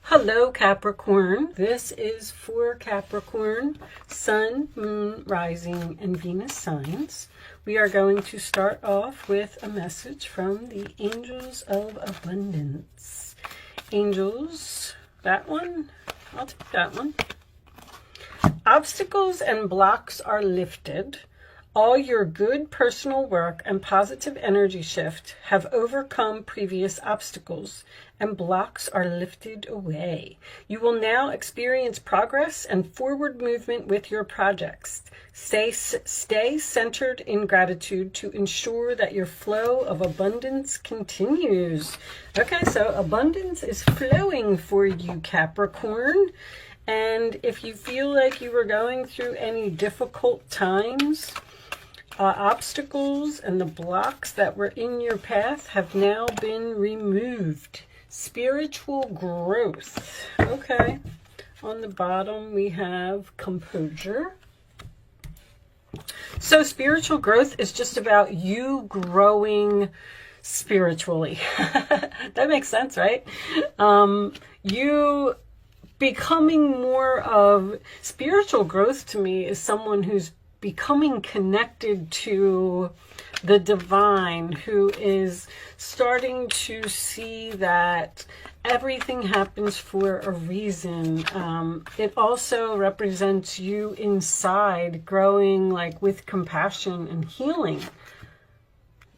Hello, Capricorn. This is for Capricorn, Sun, Moon, Rising, and Venus signs. We are going to start off with a message from the Angels of Abundance. Angels, that one? I'll take that one. Obstacles and blocks are lifted. All your good personal work and positive energy shift have overcome previous obstacles, and blocks are lifted away. You will now experience progress and forward movement with your projects. Stay centered in gratitude to ensure that your flow of abundance continues. Okay, so abundance is flowing for you, Capricorn. And if you feel like you were going through any difficult times, obstacles and the blocks that were in your path have now been removed. Spiritual growth. Okay. On the bottom we have composure. So spiritual growth is just about you growing spiritually. That makes sense, right? You becoming more of spiritual growth to me is someone who's becoming connected to the divine, who is starting to see that everything happens for a reason. It also represents you inside growing like with compassion and healing.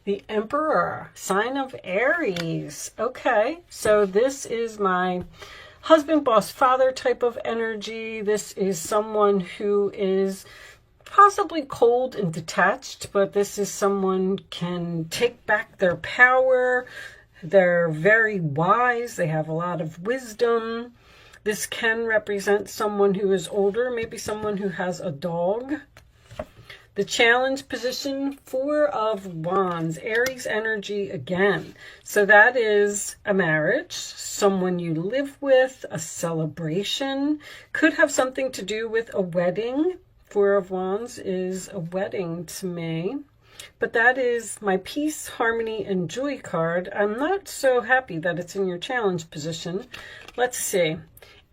The Emperor, sign of Aries. Okay, so this is my husband, boss, father type of energy. This is someone who is possibly cold and detached, but this is someone can take back their power. They're very wise. They have a lot of wisdom. This can represent someone who is older, maybe someone who has a dog. The challenge position, Four of Wands, Aries energy again. So that is a marriage, someone you live with, a celebration. Could have something to do with a wedding. Four of Wands is a wedding to me. But that is my peace, harmony, and joy card. I'm not so happy that it's in your challenge position. Let's see.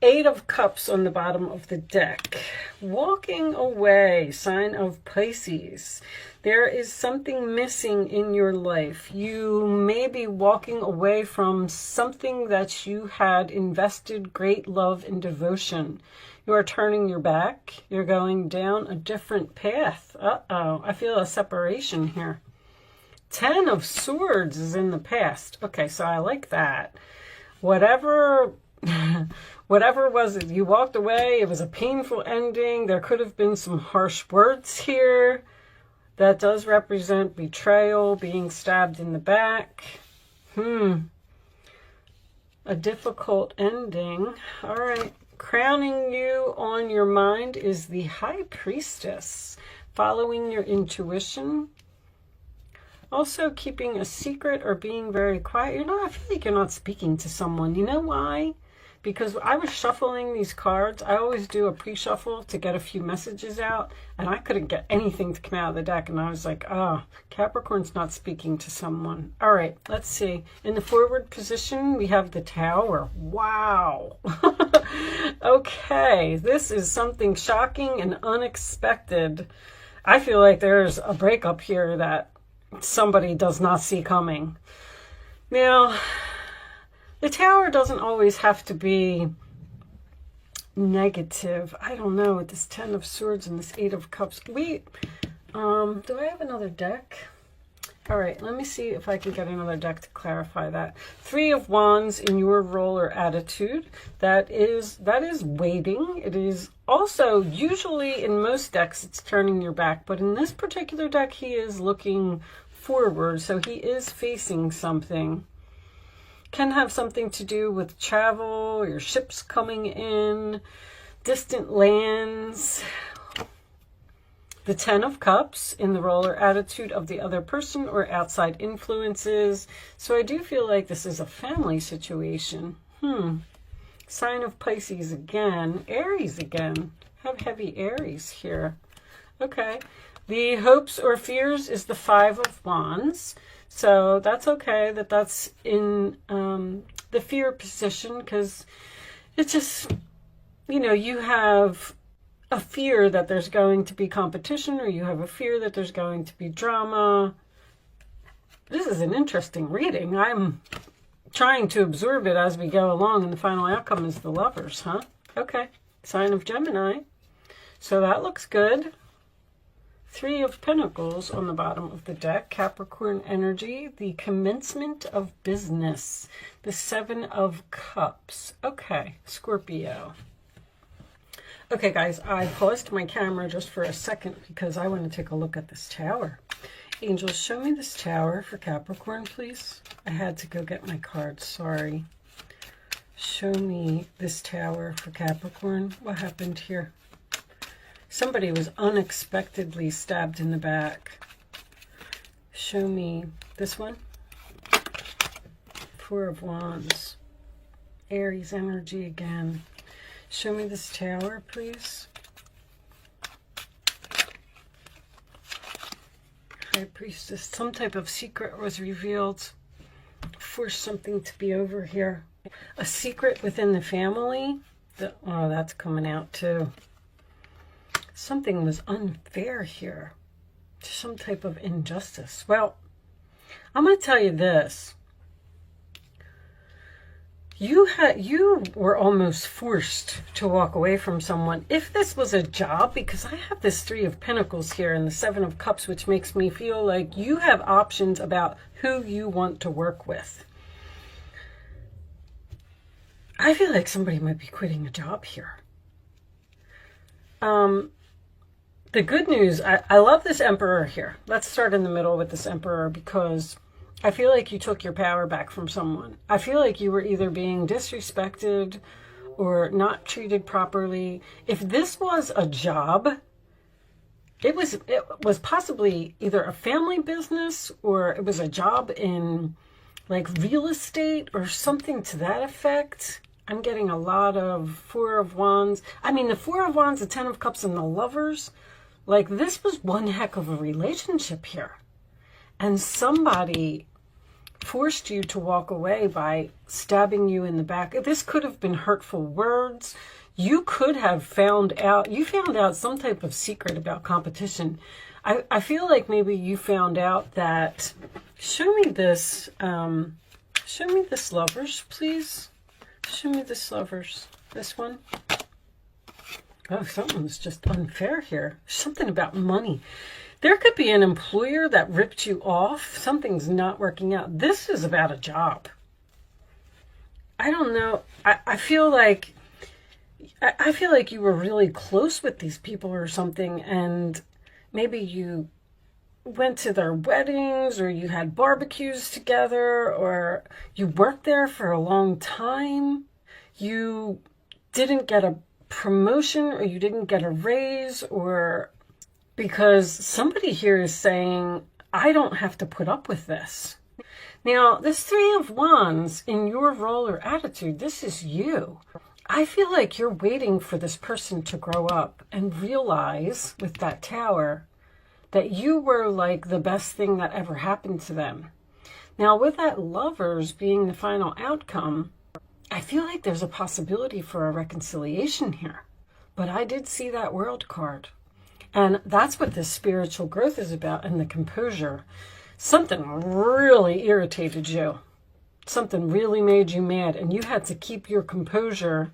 Eight of Cups on the bottom of the deck. Walking away, sign of Pisces. There is something missing in your life. You may be walking away from something that you had invested great love and devotion. You are turning your back. You're going down a different path. Uh-oh, I feel a separation here. 10 of Swords is in the past. Okay, so I like that. Whatever was it, you walked away, it was a painful ending. There could have been some harsh words here. That does represent betrayal, being stabbed in the back. A difficult ending. All right. Crowning you on your mind is the High Priestess. Following your intuition. Also keeping a secret or being very quiet. I feel like you're not speaking to someone. You know why? Because I was shuffling these cards. I always do a pre-shuffle to get a few messages out, and I couldn't get anything to come out of the deck, and I was like, Capricorn's not speaking to someone. All right, let's see. In the forward position, we have the Tower. Wow. Okay, this is something shocking and unexpected. I feel like there's a breakup here that somebody does not see coming. Now, the Tower doesn't always have to be negative. I don't know, with this 10 of Swords and this 8 of Cups. Do I have another deck? All right, let me see if I can get another deck to clarify that. 3 of Wands in your role or attitude. That is waiting. It is also, usually in most decks, it's turning your back. But in this particular deck, he is looking forward. So he is facing something. Can have something to do with travel, your ships coming in, distant lands. The 10 of Cups in the role or attitude of the other person or outside influences. So I do feel like this is a family situation. Sign of Pisces again. Aries again. Have heavy Aries here. Okay. The hopes or fears is the 5 of Wands. So that's okay that that's in the fear position, because it's just, you know, you have a fear that there's going to be competition, or you have a fear that there's going to be drama. This is an interesting reading. I'm trying to absorb it as we go along, and the final outcome is the Lovers, huh? Okay, sign of Gemini. So that looks good. 3 of Pentacles on the bottom of the deck. Capricorn energy, the commencement of business. The 7 of Cups. Okay, Scorpio. Okay, guys, I paused my camera just for a second because I want to take a look at this tower. Angels, show me this tower for Capricorn, please. I had to go get my cards, sorry. Show me this tower for Capricorn. What happened here? Somebody was unexpectedly stabbed in the back. Show me this one. 4 of Wands. Aries energy again. Show me this tower, please. High Priestess. Some type of secret was revealed. Force something to be over here. A secret within the family. Oh, that's coming out too. Something was unfair here. Some type of injustice. Well, I'm going to tell you this. You were almost forced to walk away from someone. If this was a job, because I have this 3 of Pentacles here and the 7 of Cups, which makes me feel like you have options about who you want to work with. I feel like somebody might be quitting a job here. The good news, I love this Emperor here. Let's start in the middle with this Emperor, because I feel like you took your power back from someone. I feel like you were either being disrespected or not treated properly. If this was a job, it was possibly either a family business, or it was a job in like real estate or something to that effect. I'm getting a lot of 4 of Wands. I mean, the 4 of Wands, the 10 of Cups, and the Lovers. Like, this was one heck of a relationship here. And somebody forced you to walk away by stabbing you in the back. This could have been hurtful words. You could have found out some type of secret about competition. I feel like maybe you found out that, show me this Lovers, please. Show me this Lovers, this one. Oh, something's just unfair here. Something about money. There could be an employer that ripped you off. Something's not working out. This is about a job. I don't know. I feel like you were really close with these people or something, and maybe you went to their weddings, or you had barbecues together, or you worked there for a long time. You didn't get a promotion, or you didn't get a raise, or because somebody here is saying, I don't have to put up with this. Now, this 3 of Wands, in your role or attitude, this is you. I feel like you're waiting for this person to grow up and realize with that Tower that you were like the best thing that ever happened to them. Now, with that Lovers being the final outcome, I feel like there's a possibility for a reconciliation here. But I did see that World card. And that's what this spiritual growth is about, and the composure. Something really irritated you. Something really made you mad, and you had to keep your composure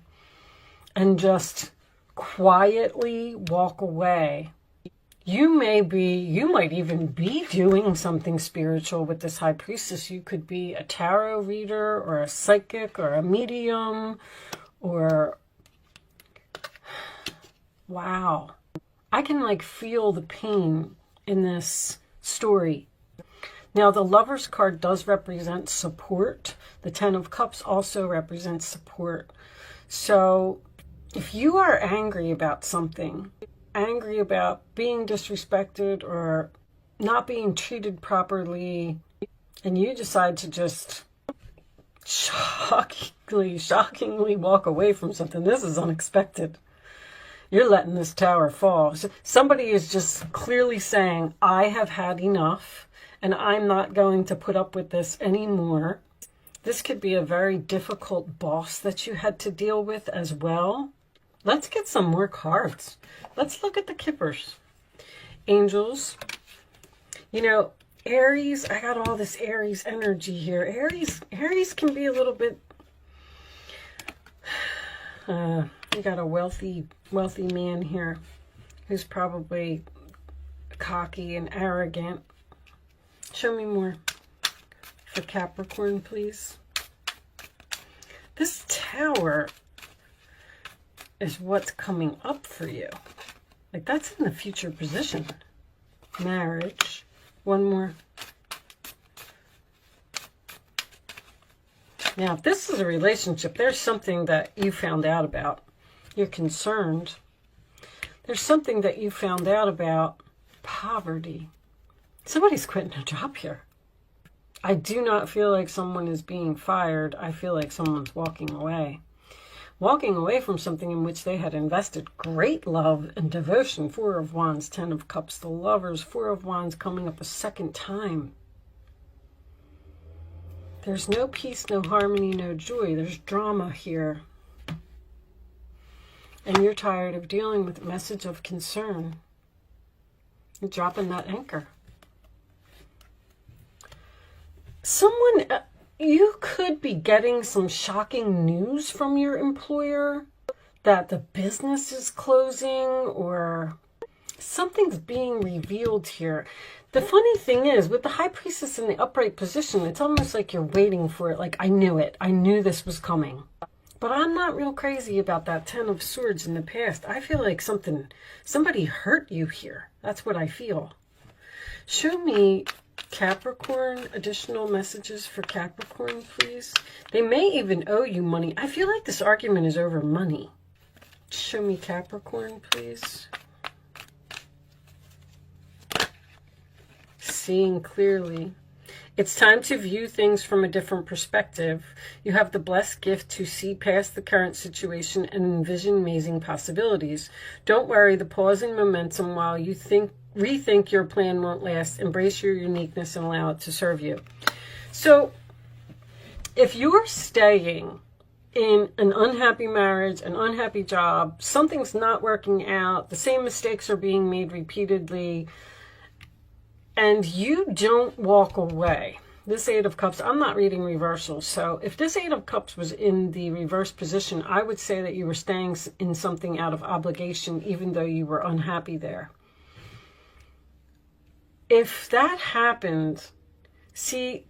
and just quietly walk away. You might even be doing something spiritual with this High Priestess. You could be a tarot reader, or a psychic, or a medium, or... Wow. I can like feel the pain in this story. Now, the Lovers card does represent support. The 10 of Cups also represents support. So if you are angry about something, angry about being disrespected or not being treated properly, and you decide to just shockingly walk away from something, this is unexpected. You're letting this Tower fall. So somebody is just clearly saying, I have had enough, and I'm not going to put up with this anymore. This could be a very difficult boss that you had to deal with as well. Let's get some more cards. Let's look at the Kippers. Angels. You know, Aries, I got all this Aries energy here. Aries can be a little bit, you got a wealthy man here who's probably cocky and arrogant. Show me more for Capricorn, please. This Tower is what's coming up for you. Like, that's in the future position. Marriage. One more. Now, if this is a relationship, there's something that you found out about. You're concerned. There's something that you found out about. Poverty. Somebody's quitting a job here. I do not feel like someone is being fired. I feel like someone's walking away. Walking away from something in which they had invested great love and devotion. Four of Wands, Ten of Cups, the Lovers, Four of Wands coming up a second time. There's no peace, no harmony, no joy. There's drama here. And you're tired of dealing with a message of concern. You're dropping that anchor. Someone, you could be getting some shocking news from your employer that the business is closing or something's being revealed here. The funny thing is, with the High Priestess in the upright position, it's almost like you're waiting for it. Like, I knew it. I knew this was coming. But I'm not real crazy about that Ten of Swords in the past. I feel like somebody hurt you here. That's what I feel. Show me, Capricorn, additional messages for Capricorn, please. They may even owe you money. I feel like this argument is over money. Show me Capricorn, please. Seeing clearly. It's time to view things from a different perspective. You have the blessed gift to see past the current situation and envision amazing possibilities. Don't worry, the pause in momentum while you rethink your plan won't last. Embrace your uniqueness and allow it to serve you. So if you're staying in an unhappy marriage, an unhappy job, something's not working out, the same mistakes are being made repeatedly, and you don't walk away. This Eight of Cups, I'm not reading reversals. So if this Eight of Cups was in the reverse position, I would say that you were staying in something out of obligation, even though you were unhappy there. If that happened, see,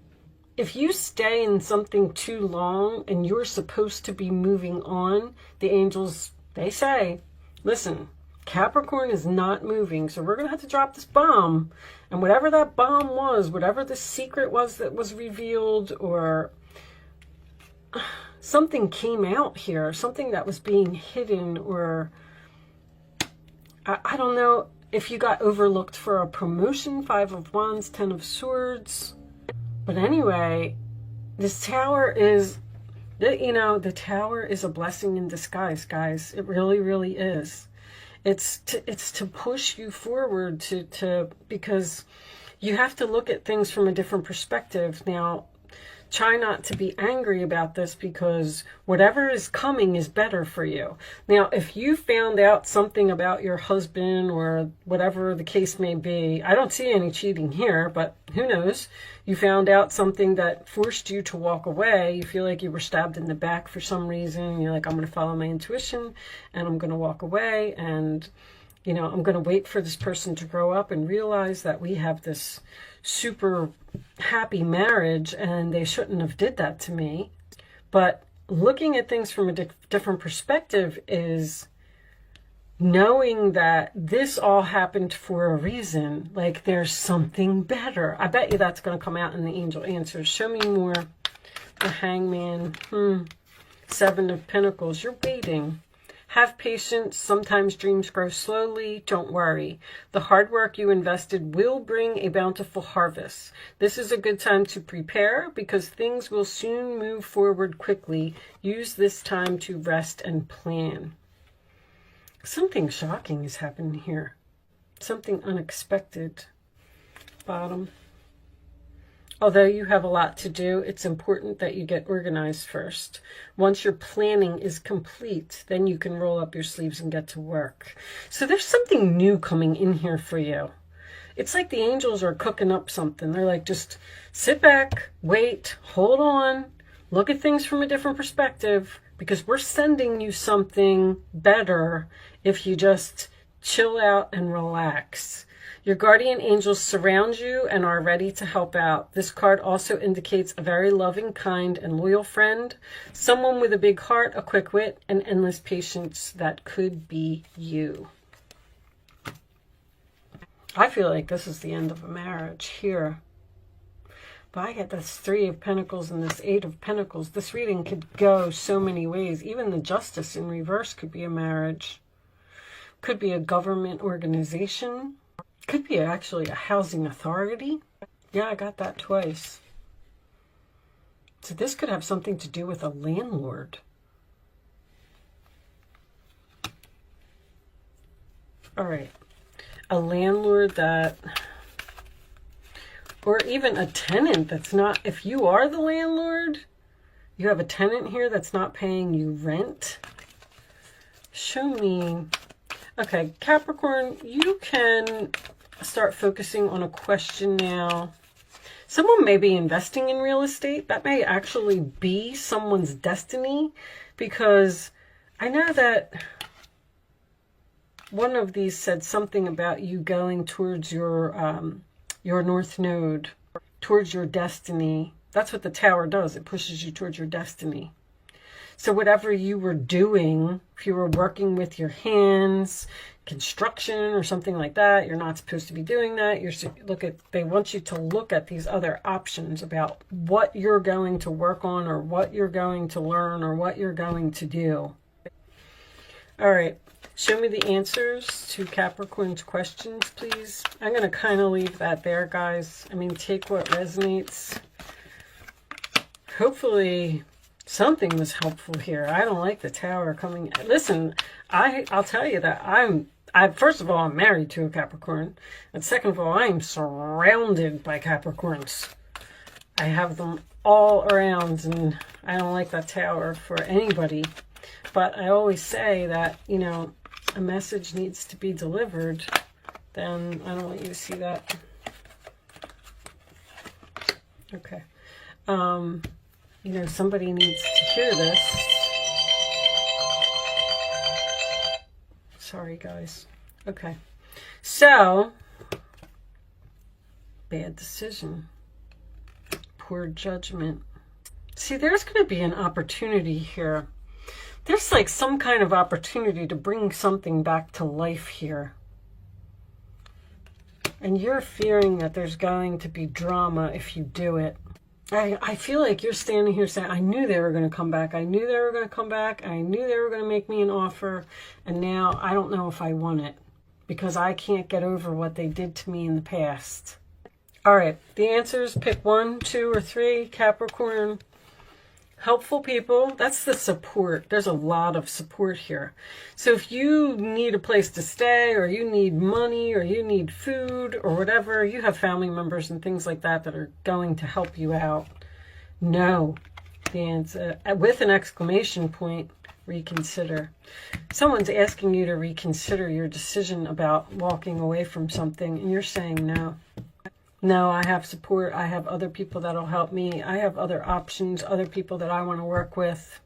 if you stay in something too long and you're supposed to be moving on, the angels, they say, listen, Capricorn is not moving, so we're going to have to drop this bomb. And whatever that bomb was, whatever the secret was that was revealed, or something came out here, something that was being hidden, or I don't know if you got overlooked for a promotion, Five of Wands, Ten of Swords. But anyway, this Tower is, you know, the Tower is a blessing in disguise, guys. It really, really is. It's to push you forward because you have to look at things from a different perspective. Now, try not to be angry about this because whatever is coming is better for you. Now, if you found out something about your husband or whatever the case may be, I don't see any cheating here, but who knows? You found out something that forced you to walk away. You feel like you were stabbed in the back for some reason. You're like, I'm going to follow my intuition and I'm going to walk away. And, you know, I'm going to wait for this person to grow up and realize that we have this super happy marriage and they shouldn't have did that to me. But looking at things from a different perspective is knowing that this all happened for a reason. Like, there's something better. I bet you that's going to come out in the angel answers. Show me more. The Hangman. Seven of Pentacles. You're waiting. Have patience. Sometimes dreams grow slowly. Don't worry. The hard work you invested will bring a bountiful harvest. This is a good time to prepare because things will soon move forward quickly. Use this time to rest and plan. Something shocking is happening here. Something unexpected. Bottom. Although you have a lot to do, it's important that you get organized first. Once your planning is complete, then you can roll up your sleeves and get to work. So there's something new coming in here for you. It's like the angels are cooking up something. They're like, just sit back, wait, hold on, look at things from a different perspective, because we're sending you something better if you just chill out and relax. Your guardian angels surround you and are ready to help out. This card also indicates a very loving, kind, and loyal friend, someone with a big heart, a quick wit, and endless patience. That could be you. I feel like this is the end of a marriage here. But I get this 3 of Pentacles and this 8 of Pentacles. This reading could go so many ways. Even the Justice in reverse could be a marriage. Could be a government organization. Could be actually a housing authority. Yeah, I got that twice. So this could have something to do with a landlord. All right. A landlord that, or even a tenant that's not, if you are the landlord, you have a tenant here that's not paying you rent. Show me. Okay, Capricorn, you can start focusing on a question now. Someone may be investing in real estate. That may actually be someone's destiny, because I know that one of these said something about you going towards your North Node, towards your destiny. That's what the Tower does. It pushes you towards your destiny. So whatever you were doing, if you were working with your hands, construction or something like that, you're not supposed to be doing that. They want you to look at these other options about what you're going to work on, or what you're going to learn, or what you're going to do. All right. Show me the answers to Capricorn's questions, please. I'm going to kind of leave that there, guys. I mean, take what resonates. Hopefully something was helpful here. I don't like the Tower coming. Listen, I'll tell you that first of all, I'm married to a Capricorn. And second of all, I am surrounded by Capricorns. I have them all around, and I don't like that Tower for anybody. But I always say that, you know, a message needs to be delivered. Then I don't want you to see that. Okay. You know, somebody needs to hear this. Sorry, guys. Okay. So, bad decision. Poor judgment. See, there's going to be an opportunity here. There's like some kind of opportunity to bring something back to life here. And you're fearing that there's going to be drama if you do it. I feel like you're standing here saying, I knew they were going to come back. I knew they were going to come back. I knew they were going to make me an offer. And now I don't know if I want it, because I can't get over what they did to me in the past. All right. The answers, pick 1, 2, or 3. Capricorn. Helpful people. That's the support. There's a lot of support here. So if you need a place to stay, or you need money, or you need food, or whatever, you have family members and things like that that are going to help you out. No. The answer, with an exclamation point, reconsider. Someone's asking you to reconsider your decision about walking away from something, and you're saying no. No, I have support. I have other people that'll help me. I have other options, other people that I want to work with.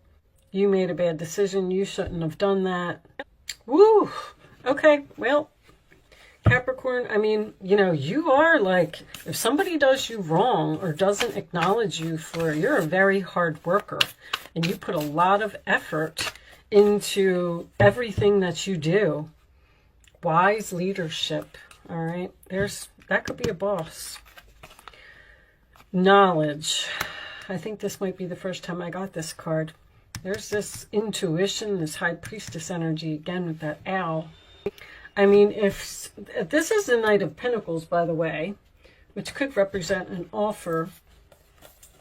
You made a bad decision. You shouldn't have done that. Woo! Okay, well, Capricorn, I mean, you know, you are like, if somebody does you wrong or doesn't acknowledge you you're a very hard worker, and you put a lot of effort into everything that you do. Wise leadership, all right? That could be a boss. Knowledge. I think this might be the first time I got this card. There's this intuition, this high priestess energy, again with that owl. I mean, if this is the Knight of Pentacles, by the way, which could represent an offer,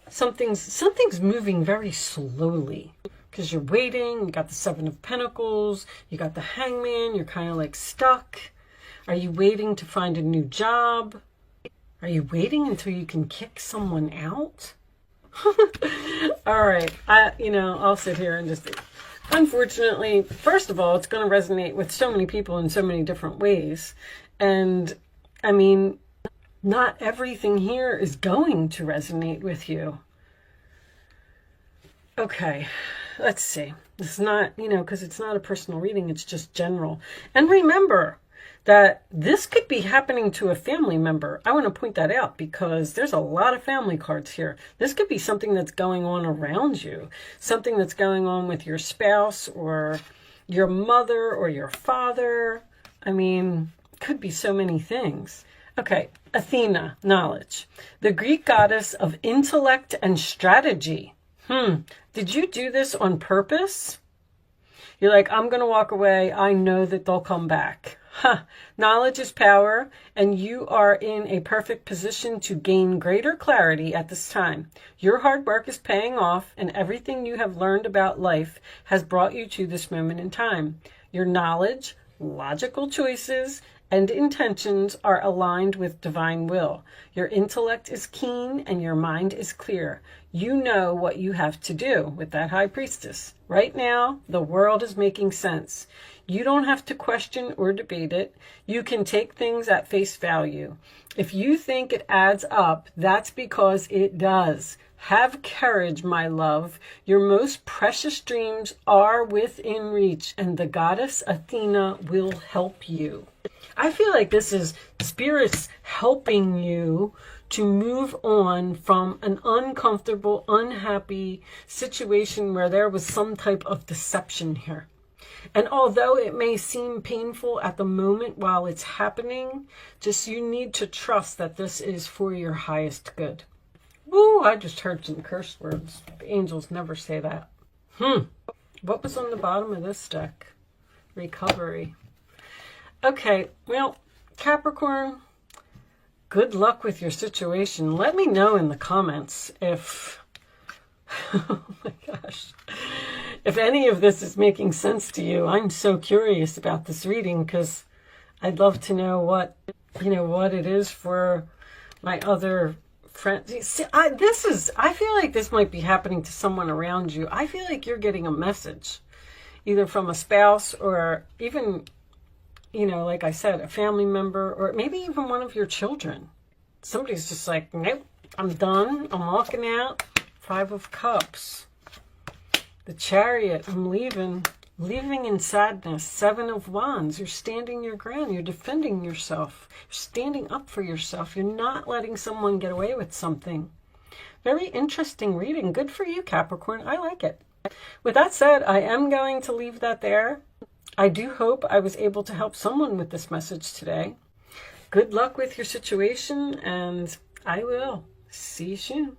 something's moving very slowly, because you're waiting. You got the Seven of Pentacles, you got the Hangman, you're kind of like stuck. Are you waiting to find a new job? Are you waiting until you can kick someone out? All right. I'll sit here and just... Unfortunately, first of all, it's going to resonate with so many people in so many different ways. And, I mean, not everything here is going to resonate with you. Okay, let's see. It's not, because it's not a personal reading, it's just general. And remember that this could be happening to a family member. I want to point that out because there's a lot of family cards here. This could be something that's going on around you, something that's going on with your spouse or your mother or your father. I mean, could be so many things. Okay, Athena, knowledge, the Greek goddess of intellect and strategy. Did you do this on purpose? You're like, I'm going to walk away. I know that they'll come back. Knowledge is power, and you are in a perfect position to gain greater clarity at this time. Your hard work is paying off, and everything you have learned about life has brought you to this moment in time. Your knowledge, logical choices, and intentions are aligned with divine will. Your intellect is keen and your mind is clear. You know what you have to do with that high priestess. Right now, the world is making sense. You don't have to question or debate it. You can take things at face value. If you think it adds up, that's because it does. Have courage, my love. Your most precious dreams are within reach, and the goddess Athena will help you. I feel like this is spirits helping you to move on from an uncomfortable, unhappy situation where there was some type of deception here. And although it may seem painful at the moment while it's happening, just you need to trust that this is for your highest good. Ooh, I just heard some curse words. The angels never say that. What was on the bottom of this deck? Recovery. Okay, well, Capricorn, good luck with your situation. Let me know in the comments if, oh my gosh, if any of this is making sense to you. I'm so curious about this reading because I'd love to know what it is for my other friends. See, I feel like this might be happening to someone around you. I feel like you're getting a message, either from a spouse or even, like I said, a family member, or maybe even one of your children. Somebody's just like, nope, I'm done. I'm walking out. 5 of Cups. The Chariot, I'm leaving. Leaving in sadness. 7 of Wands. You're standing your ground. You're defending yourself. You're standing up for yourself. You're not letting someone get away with something. Very interesting reading. Good for you, Capricorn. I like it. With that said, I am going to leave that there. I do hope I was able to help someone with this message today. Good luck with your situation, and I will see you soon.